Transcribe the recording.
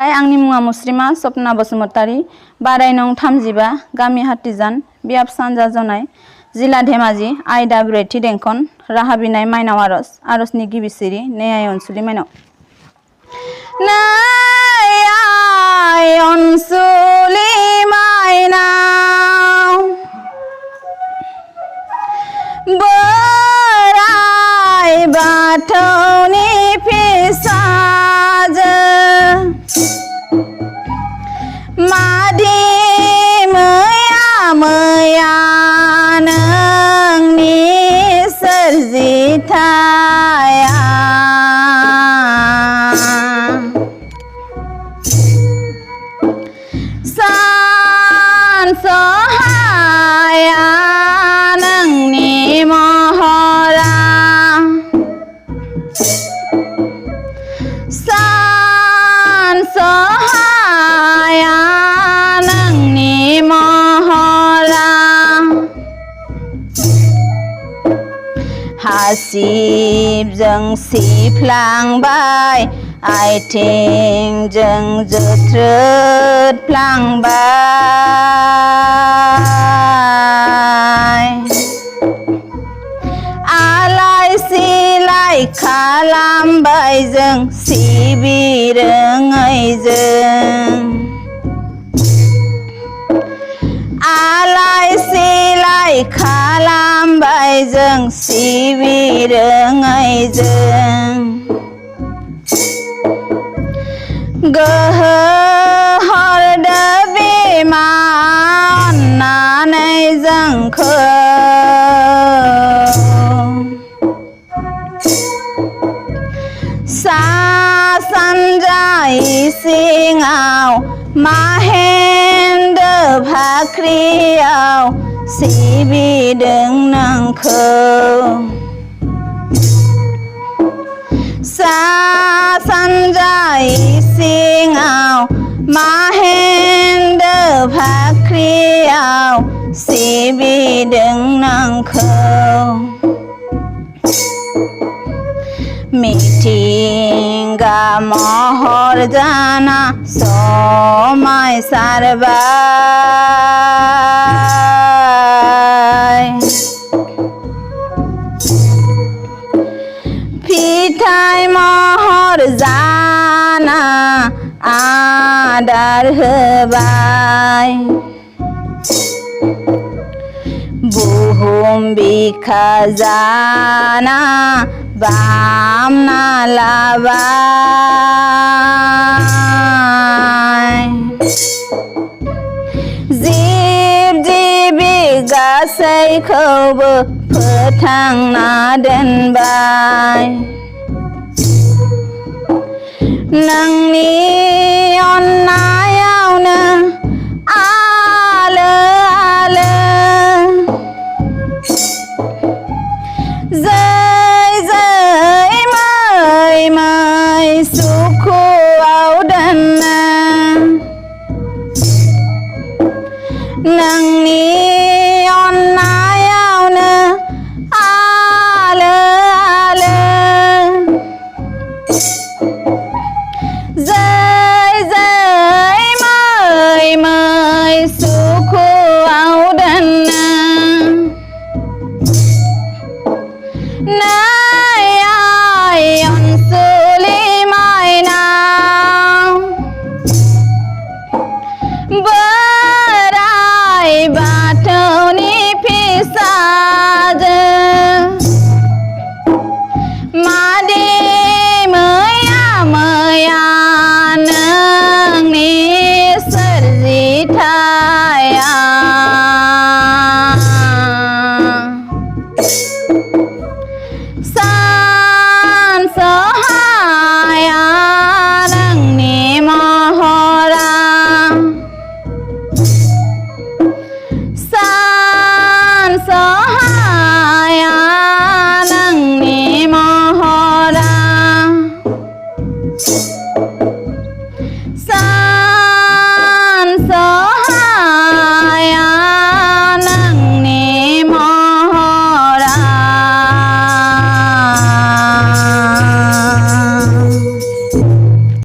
आंनि मुङा मुस्रिमा सपना बसुमतारी बाराय नं 35 गामि हातिजान बियाब सानजा जनाय जिल्ला धेमाजि आयदा ब्रैथि देंखन राहा बिनाय माइनाव आरजनि गिबि सिरि नेयाय अनसुलि माइनाव नेयाय अनसुलि माइनाव बोराइ बाथौनि फिसाजो मादि मैया नोंनि सोरजिथाया सानसहाया नोंनि महरा सानसहाया नोंनि महरा हासिबजों सिफ्लांबाय आइथिंजों जोथ्रोदफ्लांबाय आलाय सिलाय खालामबाय जों सिबिरोङैजों आलाय सिलाय खालामबाय जों सिबिरोङैजों गोहो हरदो बिमा अननानै जोंखौ सा सानजा इसिङाव माहेन्दो भाख्रियाव सिबिदों नोंखौ सा सानजा इसिङाव माहेन्दो भाख्रियाव सिबिदों नोंखौ मिथिंगा महर जाना समायसारबाय फिथाइ महर जाना आदार होबाय बुहुम बिखा जाना बामना लाबाय जिब जिबि गासैखौबो फोथांना दोनबाय नोंनि